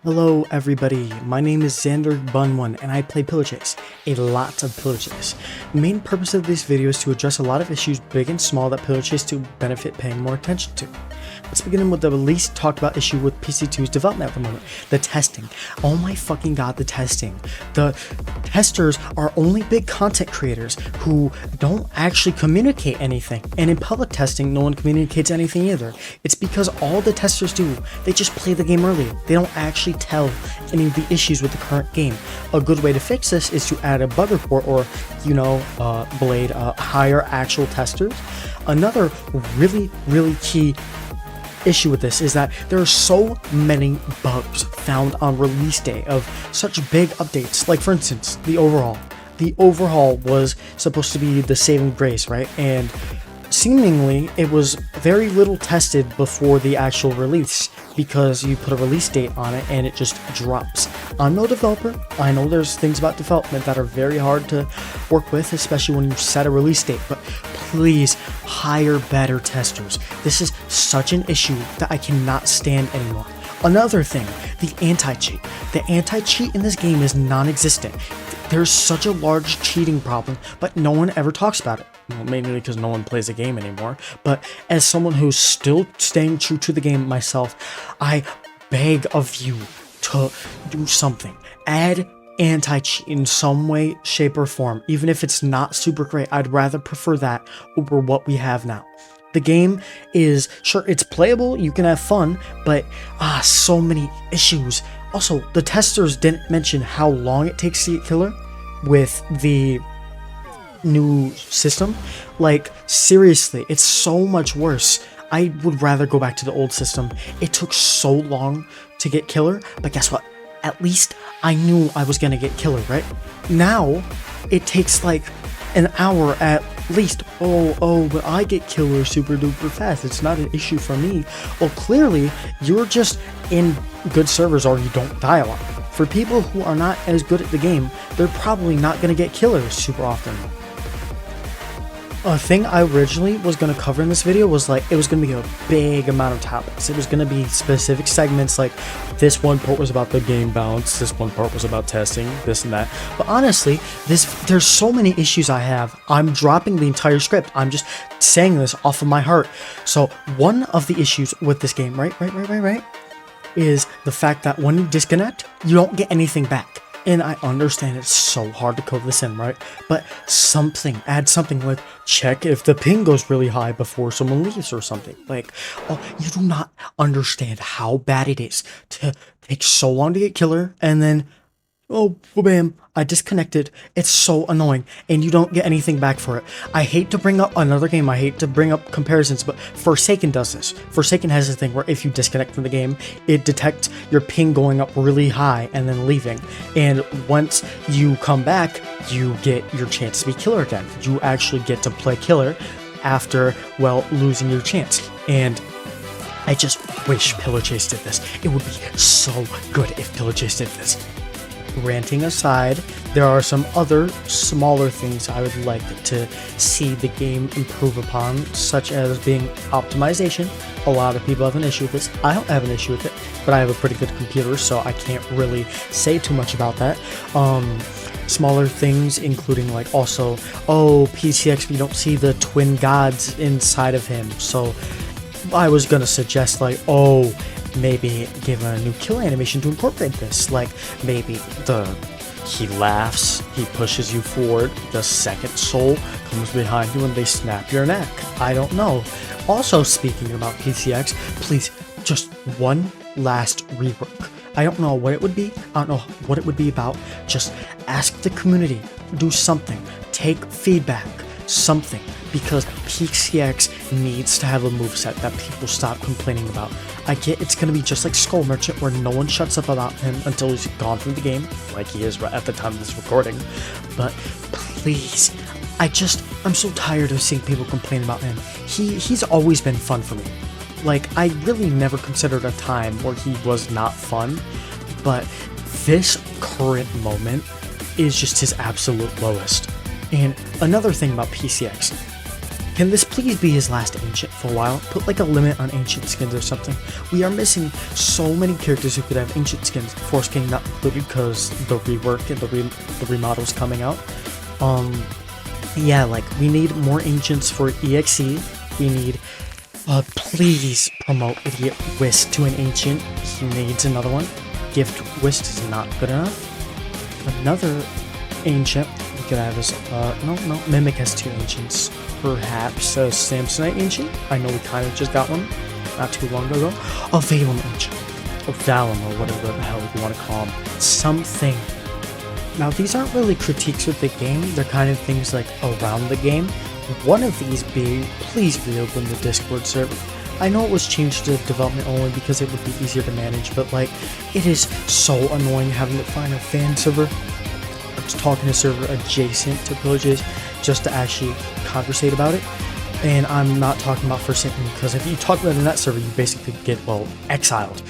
Hello everybody, my name is Xander Bun1 and I play Pillar Chase, a lot of Pillar Chase. The main purpose of this video is to address a lot of issues big and small that Pillar Chase to benefit paying more attention to. Let's begin with the least talked about issue with PC2's development at the moment, the testing. Oh my fucking god, the testing. The testers are only big content creators who don't actually communicate anything, and in public testing no one communicates anything either. It's because all the testers do, they just play the game early. They don't actually tell any of the issues with the current game. A good way to fix this is to add a bug report or, hire actual testers. Another really key issue with this is that there are so many bugs found on release day of such big updates. Like for instance, the overhaul was supposed to be the saving grace, right? And seemingly it was very little tested before the actual release because you put a release date on it and it just drops. I'm no developer. I know there's things about development that are very hard to work with, especially when you set a release date, but please hire better testers. This is such an issue that I cannot stand anymore. Another thing, the anti-cheat. The anti-cheat in this game is non-existent. There's such a large cheating problem, but no one ever talks about it. Well, mainly because no one plays the game anymore, but as someone who's still staying true to the game myself, I beg of you to do something. Add anti-cheat in some way, shape, or form. Even if it's not super great, I'd rather prefer that over what we have now. The game is, sure, it's playable, you can have fun, but so many issues. Also, the testers didn't mention how long it takes to get killer with the new system. Like, seriously, it's so much worse. I would rather go back to the old system. It took so long to get killer, but guess what? At least I knew I was gonna get killer, right? Now, it takes like an hour at least. But I get killer super duper fast. It's not an issue for me. Well, clearly, you're just in good servers or you don't die a lot. For people who are not as good at the game, they're probably not gonna get killers super often. A thing I originally was going to cover in this video was like, it was going to be a big amount of topics. It was going to be specific segments, like this one part was about the game balance, this one part was about testing, this and that. But honestly, there's so many issues I have. I'm dropping the entire script. I'm just saying this off of my heart. So one of the issues with this game, right, is the fact that when you disconnect, you don't get anything back. And I understand it's so hard to code this in, right? But add something like, check if the ping goes really high before someone leaves or something. Like, you do not understand how bad it is to take so long to get killer and then, bam, I disconnected. It's so annoying and you don't get anything back for it. I hate to bring up another game. I hate to bring up comparisons, but Forsaken does this. Forsaken has this thing where if you disconnect from the game, it detects your ping going up really high and then leaving. And once you come back, you get your chance to be killer again. You actually get to play killer after, losing your chance. And I just wish Pillar Chase did this. It would be so good if Pillar Chase did this. Ranting aside, there are some other smaller things I would like to see the game improve upon, such as being optimization. A lot of people have an issue with this. I don't have an issue with it, but I have a pretty good computer, so I can't really say too much about that. Smaller things including like also, PCX, we don't see the twin gods inside of him, so I was gonna suggest like, maybe give a new kill animation to incorporate this. Like maybe he laughs, he pushes you forward, the second soul comes behind you and they snap your neck. I don't know. Also, speaking about PCX, please, just one last rework. I don't know what it would be. I don't know what it would be about. Just ask the community, do something, take feedback, something, because PCX needs to have a moveset that people stop complaining about. I get it's gonna be just like Skull Merchant where no one shuts up about him until he's gone from the game, like he is right at the time of this recording. But please, I'm so tired of seeing people complain about him. He's always been fun for me. Like, I really never considered a time where he was not fun, but this current moment is just his absolute lowest. And another thing about PCX, Can this please be his last ancient for a while? Put like a limit on ancient skins or something. We are missing so many characters who could have ancient skins. Force King not included because the rework and the remodels coming out. Yeah, like we need more ancients for EXE. We need, please promote Idiot Whisk to an ancient. He needs another one. Gift Whisk is not good enough. Another ancient we could have is, no, Mimic has 2 ancients. Perhaps a Samsonite ancient? I know we kind of just got one not too long ago. A Valem ancient. Or Valem, or whatever the hell you want to call them. Something. Now, these aren't really critiques of the game. They're kind of things like around the game. One of these being, please reopen the Discord server. I know it was changed to development only because it would be easier to manage, but like, it is so annoying having to find a fan server. I was talking to a server adjacent to Pillages just to actually conversate about it. And I'm not talking about for Satan, because if you talk about it in that server, you basically get, well, exiled.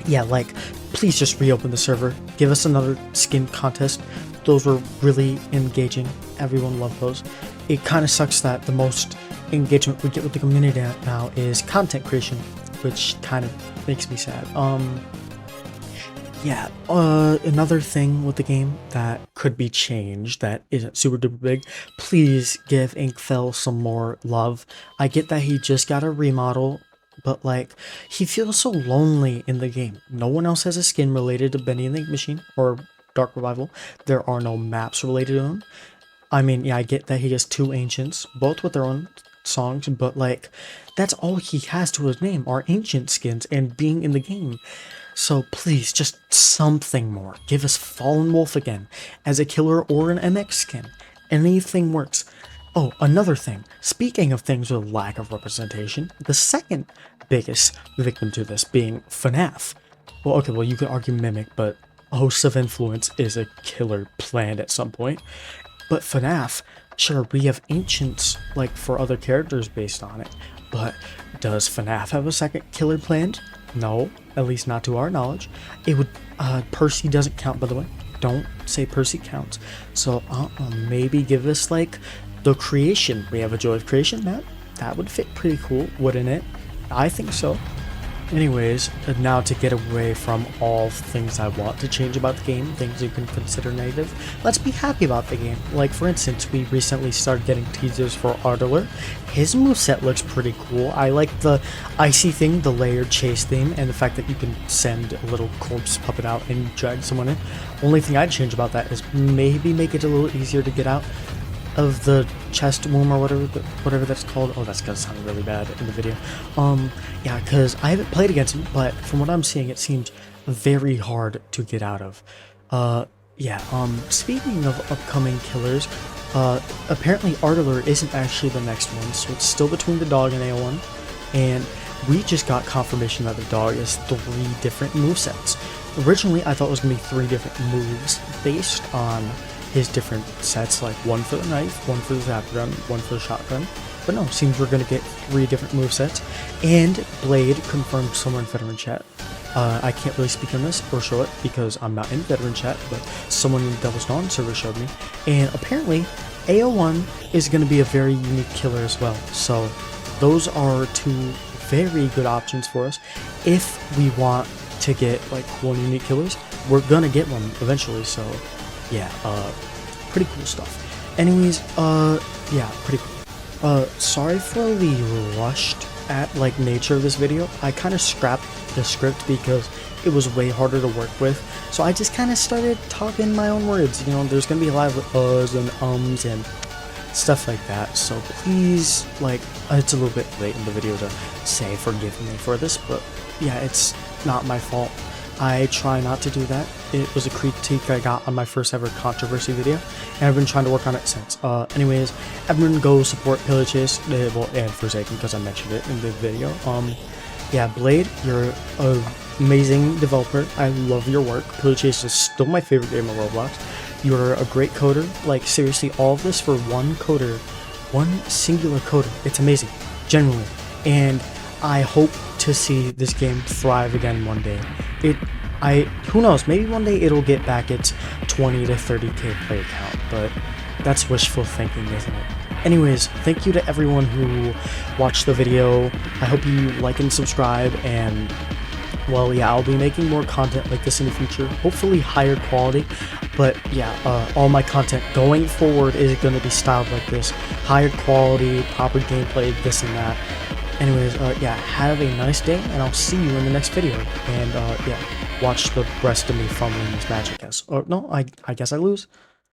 Yeah, like, please just reopen the server. Give us another skin contest. Those were really engaging. Everyone loved those. It kind of sucks that the most engagement we get with the community now is content creation, which kind of makes me sad. Yeah, another thing with the game that could be changed that isn't super duper big, please give Inkfell some more love. I get that he just got a remodel, but like, he feels so lonely in the game. No one else has a skin related to Benny and the Ink Machine or Dark Revival. There are no maps related to him. I mean, yeah, I get that he has 2 ancients, both with their own songs, but like, that's all he has to his name are ancient skins and being in the game. So please, just something more. Give us Fallen Wolf again as a killer or an MX skin. Anything works. Oh, another thing. Speaking of things with lack of representation, the second biggest victim to this being FNAF. Well, okay, well, you could argue Mimic, but Hosts of Influence is a killer planned at some point. But FNAF, sure, we have ancients like for other characters based on it, but does FNAF have a second killer planned? No, at least not to our knowledge. It would, Percy doesn't count, by the way. Don't say Percy counts. So, maybe give us, like, the creation. We have a Joy of Creation map. That would fit pretty cool, wouldn't it? I think so. Anyways, now to get away from all things I want to change about the game, things you can consider negative, let's be happy about the game. Like, for instance, we recently started getting teasers for Ardler. His moveset looks pretty cool. I like the icy thing, the layered chase theme, and the fact that you can send a little corpse puppet out and drag someone in. Only thing I'd change about that is maybe make it a little easier to get out of the chest womb or whatever that's called. Oh, that's gonna sound really bad in the video. Yeah, because I haven't played against him, but from what I'm seeing, it seems very hard to get out of. Yeah, speaking of upcoming killers, apparently Ardler isn't actually the next one, so it's still between the dog and AO1, and we just got confirmation that the dog has 3 different movesets. Originally, I thought it was gonna be 3 different moves based on his different sets, like 1 for the knife, 1 for the zap gun, 1 for the shotgun. But no, seems we're gonna get 3 different movesets. And Blade confirmed somewhere in veteran chat. I can't really speak on this or show it because I'm not in veteran chat, but someone in the Devil's Dawn server showed me. And apparently, AO1 is gonna be a very unique killer as well. So those are 2 very good options for us. If we want to get like cool and unique killers, we're gonna get one eventually, so yeah, pretty cool stuff. Anyways, yeah, pretty cool. Sorry for the rushed like nature of this video. I kind of scrapped the script because it was way harder to work with, so I just kind of started talking my own words. You know, there's gonna be a lot of uhs and ums and stuff like that, so please, like, it's a little bit late in the video to say forgive me for this, but yeah, it's not my fault. I try not to do that. It was a critique I got on my first ever controversy video, and I've been trying to work on it since. Anyways, everyone go support Pillages, well, and Forsaken, because I mentioned it in the video. Yeah, Blade, you're an amazing developer. I love your work. Pillages is still my favorite game of Roblox. You're a great coder. Like, seriously, all of this for one coder, one singular coder. It's amazing, genuinely. And I hope to see this game thrive again one day. Who knows, maybe one day it'll get back its 20 to 30k player count, but that's wishful thinking, isn't it? Anyways, thank you to everyone who watched the video. I hope you like and subscribe, and well, yeah, I'll be making more content like this in the future, hopefully higher quality, but yeah, all my content going forward is going to be styled like this, higher quality, proper gameplay, this and that. Anyways, yeah, have a nice day, and I'll see you in the next video, and yeah, watch the rest of me fumbling this magic guess. Or no, I guess I lose.